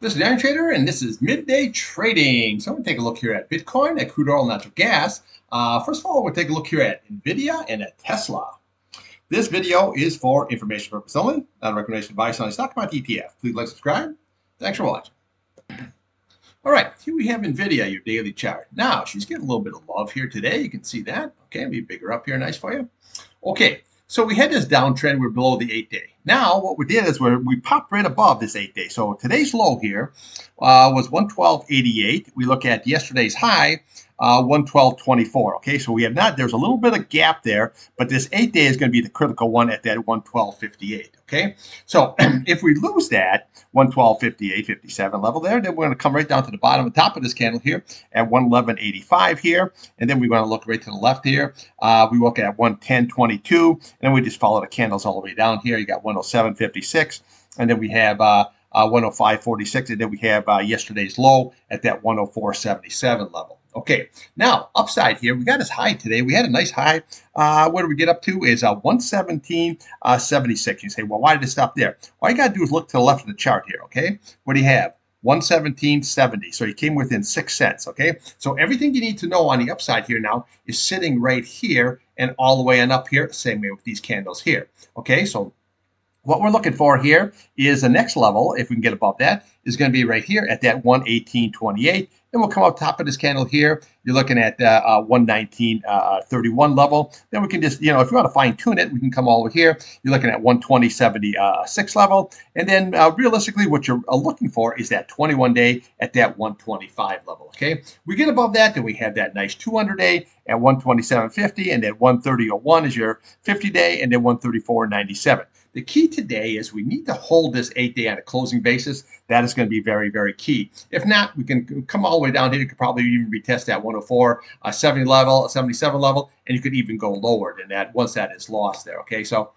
This is Irontrader, and this is midday trading. So I'm going to take a look here at Bitcoin, at crude oil, natural gas. First of all, we'll take a look here at NVDA and at Tesla. This video is for information purpose only, not a recommendation advice on a stock market ETF. Please like, subscribe. Thanks for watching. All right, here we have NVIDIA, your daily chart. Now, she's getting a little bit of love here today. You can see that. Okay, let me bigger up here, nice for you. Okay, so we had this downtrend. We're below the 8-day. Now, what we did is we popped right above this 8-day. So today's low here was 112.88. We look at yesterday's high, 112.24. Okay, so we have not, there's a little bit of gap there, but this 8-day is going to be the critical one at that 112.58. Okay, so if we lose that 112.58, 57 level there, then we're going to come right down to the bottom and top of this candle here at 111.85 here, and then we're going to look right to the left here. We look at 110.22, and then we just follow the candles all the way down here. You got 107.56, and then we have 105.46, and then we have yesterday's low at that 104.77 level. Okay, now upside here, we got this high today. We had a nice high. What do we get up to is 117.76. You say, well, why did it stop there? All you got to do is look to the left of the chart here, okay? What do you have? 117.70. So you came within 6 cents, okay? So everything you need to know on the upside here now is sitting right here and all the way on up here, same way with these candles here, okay? So what we're looking for here is the next level, if we can get above that, is going to be right here at that 118.28. And we'll come up top of this candle here. You're looking at 119.31 level. Then we can just, if you want to fine tune it, we can come over here. You're looking at 120.76 level. And then realistically, what you're looking for is that 21-day at that 125 level. Okay, we get above that, then we have that nice 200-day at 127.50, and then 130.01 is your 50-day, and then 134.97. The key today is we need to hold this 8-day on a closing basis. That is going to be very, very key. If not, we can come all the way down here. You could probably even retest that 104.70 level, 77 level, and you could even go lower than that once that is lost there. Okay, so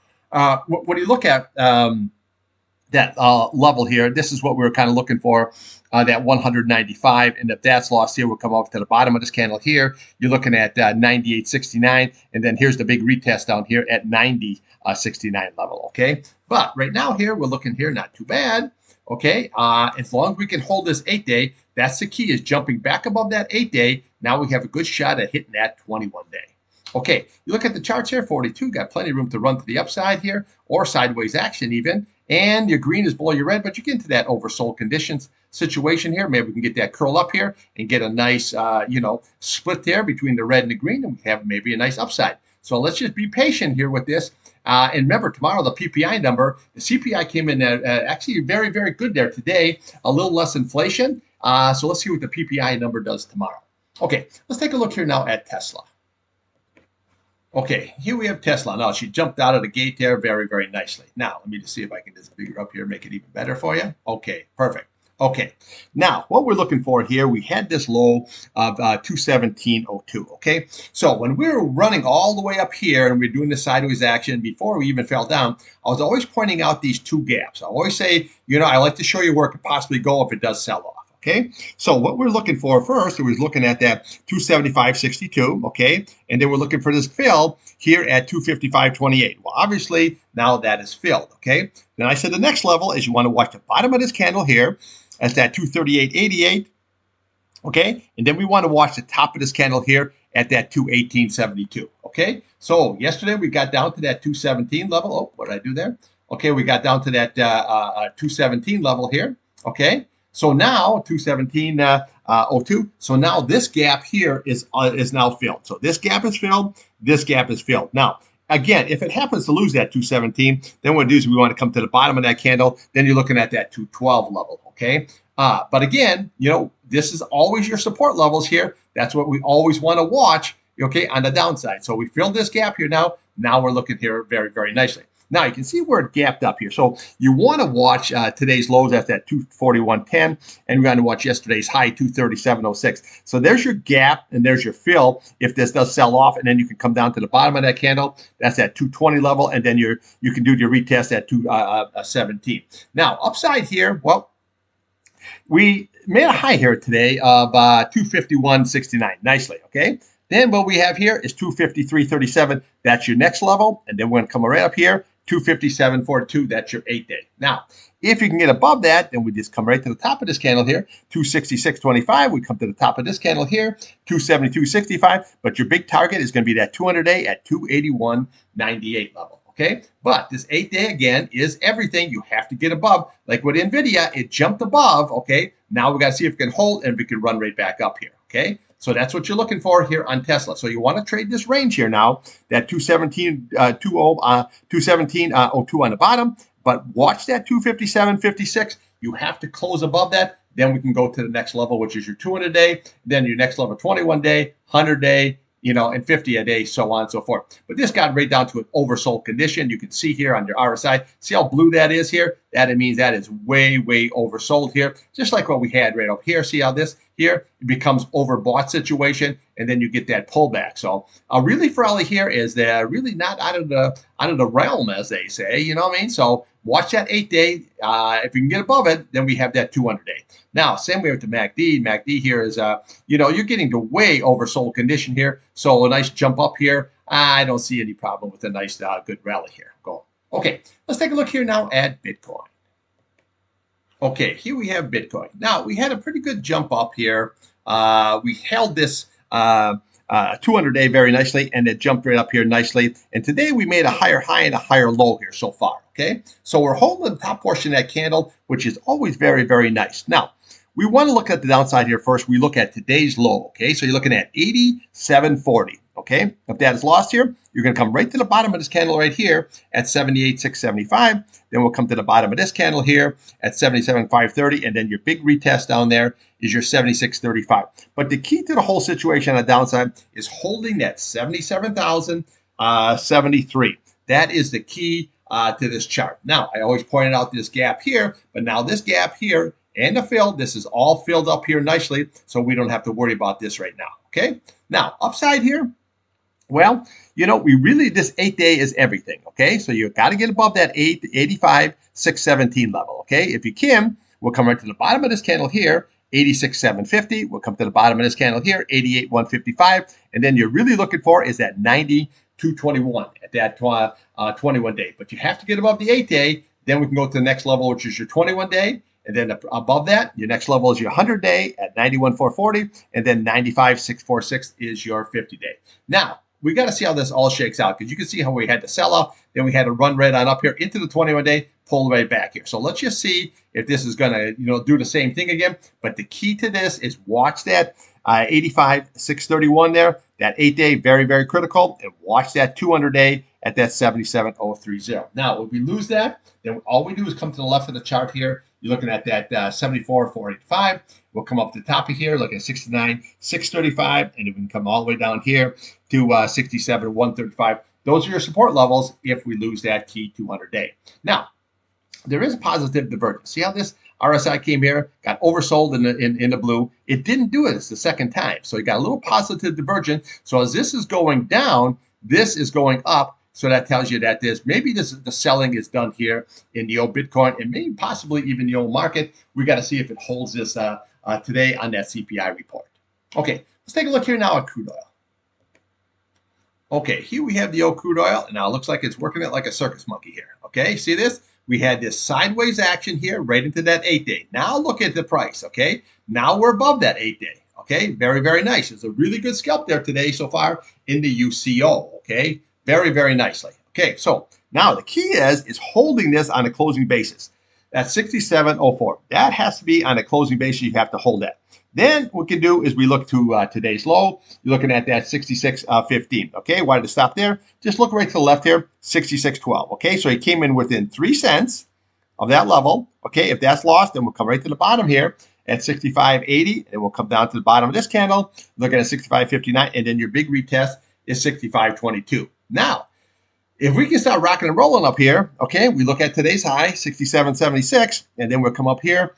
when you look at that level here, this is what we're kind of looking for, that 195, and if that's lost here, we'll come up to the bottom of this candle here. You're looking at 98.69, and then here's the big retest down here at 90.69 level, okay? But right now here, we're looking here, not too bad, okay? As long as we can hold this 8-day, that's the key, is jumping back above that 8-day. Now we have a good shot at hitting that 21-day. Okay, you look at the charts here, 42, got plenty of room to run to the upside here, or sideways action even, and your green is below your red, but you get into that oversold conditions situation here. Maybe we can get that curl up here and get a nice, split there between the red and the green, and we have maybe a nice upside. So let's just be patient here with this. And remember, tomorrow, the PPI number, the CPI came in actually very, very good there today, a little less inflation. So let's see what the PPI number does tomorrow. Okay, let's take a look here now at Tesla. Okay, here we have Tesla. Now, she jumped out of the gate there very, very nicely. Now, let me just see if I can just figure up here, make it even better for you. Okay, perfect. Okay, now what we're looking for here, we had this low of 217.02. Okay, so when we were running all the way up here and we we're doing the sideways action before we even fell down, I was always pointing out these two gaps. I always say, I like to show you where it could possibly go if it does sell off. Okay, so what we're looking for first, we was looking at that 275.62, okay, and then we're looking for this fill here at 255.28. Well, obviously, now that is filled, okay? Then I said the next level is you want to watch the bottom of this candle here at that 238.88, okay? And then we want to watch the top of this candle here at that 218.72, okay? So yesterday we got down to that 217 level. Oh, what did I do there? Okay, we got down to that 217 level here, okay? So now 217.02. So now this gap here is now filled. So this gap is filled. This gap is filled. Now, again, if it happens to lose that 217, then what we do is we want to come to the bottom of that candle. Then you're looking at that 212 level. Okay. But again, this is always your support levels here. That's what we always want to watch. Okay, on the downside. So we filled this gap here now. Now we're looking here very, very nicely. Now you can see where it gapped up here. So you want to watch today's lows at that 241.10, and we're going to watch yesterday's high 237.06. So there's your gap and there's your fill if this does sell off, and then you can come down to the bottom of that candle. That's at 220 level, and then you can do your retest at 217. Now upside here, well, we made a high here today of 251.69 nicely. Okay. Then what we have here is 253.37. That's your next level. And then we're going to come right up here 257.42. That's your 8-day. Now, if you can get above that, then we just come right to the top of this candle here, 266.25. We come to the top of this candle here, 272.65. But your big target is going to be that 200-day at 281.98 level. Okay, but this 8-day again is everything. You have to get above. Like with NVIDIA, it jumped above. Okay, now we got to see if it can hold and if it can run right back up here. Okay, so that's what you're looking for here on Tesla. So you want to trade this range here now, that 217.02 on the bottom, but watch that 257.56. You have to close above that. Then we can go to the next level, which is your 200-day, then your next level, 21-day, 100-day, and 50 a day, so on and so forth. But this got right down to an oversold condition. You can see here on your RSI, see how blue that is here? That means that is way, way oversold here. Just like what we had right up here. See how this here it becomes overbought situation, and then you get that pullback. So really for all here is they're really not out of the realm, as they say. You know what I mean? So watch that 8-day. If you can get above it, then we have that 200-day. Now, same way with the MACD. MACD here is, you're getting to way oversold condition here. So a nice jump up here. I don't see any problem with a nice, good rally here. Go. Okay, let's take a look here now at Bitcoin. Okay, here we have Bitcoin. Now, we had a pretty good jump up here. We held this 200-day very nicely, and it jumped right up here nicely. And today we made a higher high and a higher low here so far. Okay, so we're holding the top portion of that candle, which is always very, very nice. Now, we want to look at the downside here first. We look at today's low. Okay, so you're looking at 87.40. Okay, if that is lost here, you're going to come right to the bottom of this candle right here at 78.675. Then we'll come to the bottom of this candle here at 77.530, and then your big retest down there is your 76.35. But the key to the whole situation on the downside is holding that 77,073. That is the key to this chart. Now, I always pointed out this gap here, but now this gap here and the fill, this is all filled up here nicely, so we don't have to worry about this right now. Okay, now upside here. Well, we really, this 8-day is everything, okay? So you got to get above that 85,617 level, okay? If you can, we'll come right to the bottom of this candle here, 86,750. We'll come to the bottom of this candle here, 88,155. And then you're really looking for is that 90,221 at that 21-day. But you have to get above the 8-day. Then we can go to the next level, which is your 21-day. And then above that, your next level is your 100-day at 91,440. And then 95,646 is your 50-day. Now, we got to see how this all shakes out, because you can see how we had to sell off, then we had to run right on up here into the 21-day, pull right back here. So let's just see if this is going to, do the same thing again. But the key to this is watch that 85,631 there, that 8-day, very, very critical, and watch that 200-day at that 77,030. Now, if we lose that, then all we do is come to the left of the chart here. You're looking at that 74,485. We'll come up to the top of here, look at 69,635, and we can come all the way down here to 67,135. Those are your support levels if we lose that key 200-day. Now, there is a positive divergence. See how this RSI came here, got oversold in the blue. It didn't do it. It's the second time. So you got a little positive divergence. So as this is going down, this is going up. So that tells you that the selling is done here in the old Bitcoin and maybe possibly even the old market. We got to see if it holds this today on that CPI report. Okay, let's take a look here now at crude oil. Okay, here we have the old crude oil, and now it looks like it's working it like a circus monkey here. Okay, see this? We had this sideways action here right into that 8-day. Now look at the price, okay? Now we're above that 8-day. Okay, very, very nice. It's a really good scalp there today so far in the UCO, okay? Very, very nicely. Okay, so now the key is holding this on a closing basis. That's 67.04. That has to be on a closing basis. You have to hold that. Then what we can do is we look to today's low. You're looking at that 66.15. Okay, why did it stop there? Just look right to the left here, 66.12. Okay, so he came in within 3 cents of that level. Okay, if that's lost, then we'll come right to the bottom here at 65.80, and we'll come down to the bottom of this candle, looking at 65.59, and then your big retest is 65.22. Now, if we can start rocking and rolling up here, okay, we look at today's high, 67.76, and then we'll come up here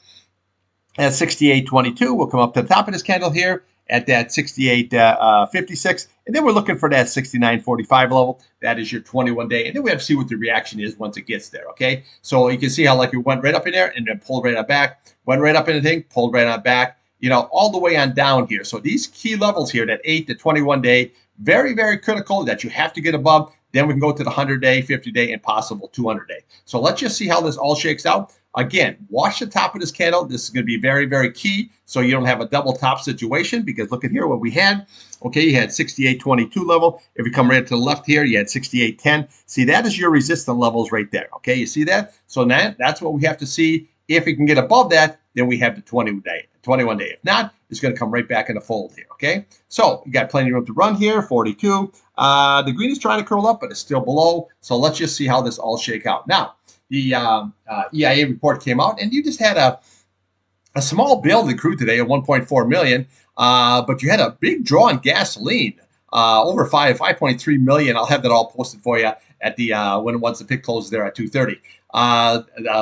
at 68.22. We'll come up to the top of this candle here at that 68.56, and then we're looking for that 69.45 level. That is your 21-day, and then we have to see what the reaction is once it gets there, okay? So you can see how like it went right up in there and then pulled right on back, went right up in the thing, pulled right on back, all the way on down here. So these key levels here, that 8 to 21-day, very, very critical that you have to get above. Then we can go to the 100-day, 50-day, and possible 200-day. So let's just see how this all shakes out. Again, watch the top of this candle. This is going to be very, very key so you don't have a double top situation, because look at here what we had. Okay, you had 68.22 level. If you come right to the left here, you had 68.10. See, that is your resistance levels right there. Okay, you see that? So now that's what we have to see. If we can get above that, then we have the 21-day. If not, it's going to come right back in the fold here. Okay, so you got plenty of room to run here. 42. The green is trying to curl up, but it's still below. So let's just see how this all shake out. Now, the EIA report came out, and you just had a small build in crude today of 1.4 million, but you had a big draw on gasoline, over 5.3 million. I'll have that all posted for you at the once the pit closes there at 2:30.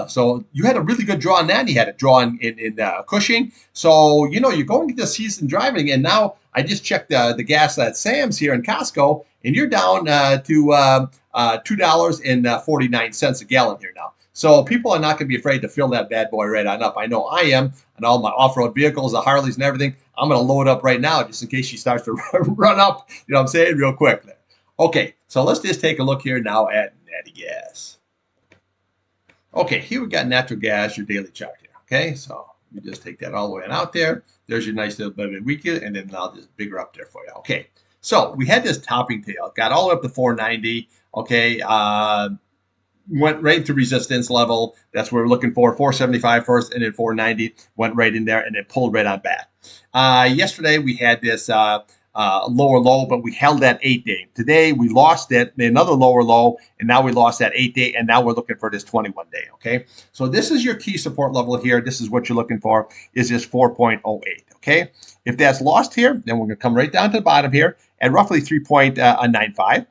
So you had a really good draw on that. You had a draw in Cushing. So you're going into season driving, and now I just checked the gas at Sam's here in Costco, and you're down to $2.49 a gallon here now. So people are not going to be afraid to fill that bad boy right on up. I know I am, and all my off-road vehicles, the Harleys and everything. I'm going to load up right now just in case she starts to run up, you know what I'm saying, real quick there. Okay, so let's just take a look here now at Natgas. Okay, here we got natural gas, your daily chart here. Okay, so you just take that all the way on out there. There's your nice little bit of weekend, and then I'll just bigger up there for you. Okay, so we had this topping tail, got all the way up to 490. Okay, went right to resistance level. That's what we're looking for. 475 first, and then 490 went right in there, and then pulled right on back. Yesterday we had this lower low, but we held that 8-day. Today we lost it, another lower low, and now we lost that 8-day, and now we're looking for this 21-day. Okay, so this is your key support level here. This is what you're looking for, is this 4.08. Okay, if that's lost here, then we're going to come right down to the bottom here at roughly 3.95.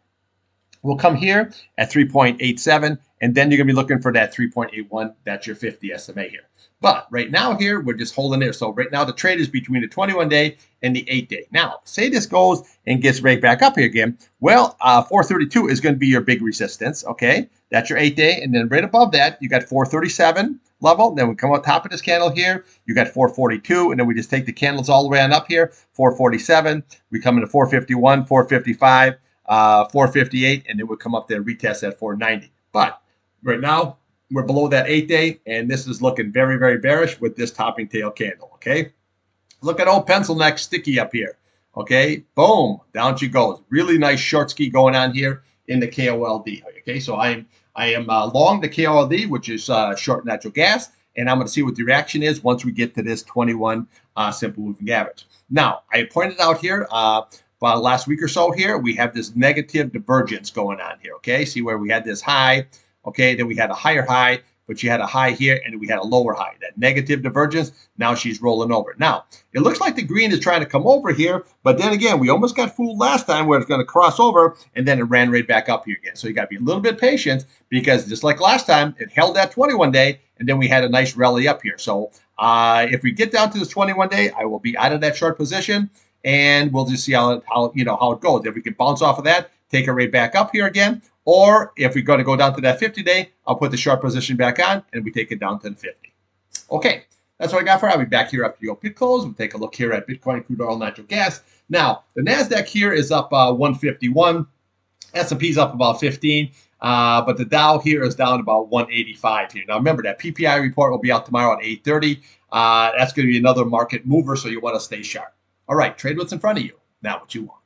We'll come here at 3.87, and then you're going to be looking for that 3.81. That's your 50 SMA here. But right now here, we're just holding there. So right now the trade is between the 21-day and the 8-day. Now, say this goes and gets right back up here again. Well, 432 is going to be your big resistance, okay? That's your 8-day. And then right above that, you got 437 level. Then we come on top of this candle here. You got 442, and then we just take the candles all the way on up here. 447. We come into 451, 455. 458, and then we'll come up there and retest at 490. But right now, we're below that 8-day, and this is looking very, very bearish with this topping tail candle, okay? Look at old pencil neck sticky up here, okay? Boom, down she goes. Really nice short ski going on here in the KOLD, okay? So I am long the KOLD, which is short natural gas, and I'm going to see what the reaction is once we get to this 21 simple moving average. Now, I pointed out here, last week or so here, we have this negative divergence going on here, okay? See where we had this high, okay? Then we had a higher high, but you had a high here, and we had a lower high. That negative divergence, now she's rolling over. Now, it looks like the green is trying to come over here, but then again, we almost got fooled last time where it's going to cross over, and then it ran right back up here again. So you got to be a little bit patient, because just like last time, it held that 21-day, and then we had a nice rally up here. So if we get down to this 21-day, I will be out of that short position, and we'll just see how it goes. If we can bounce off of that, take it right back up here again, or if we're going to go down to that 50-day, I'll put the short position back on, and we take it down to the 50. Okay, that's what I got for you. I'll be back here after the pit close. We'll take a look here at Bitcoin, crude oil, natural gas. Now, the NASDAQ here is up 151. S&P's up about 15. But the Dow here is down about 185 here. Now, remember, that PPI report will be out tomorrow at 8:30. That's going to be another market mover, so you want to stay sharp. All right, trade what's in front of you, not what you want.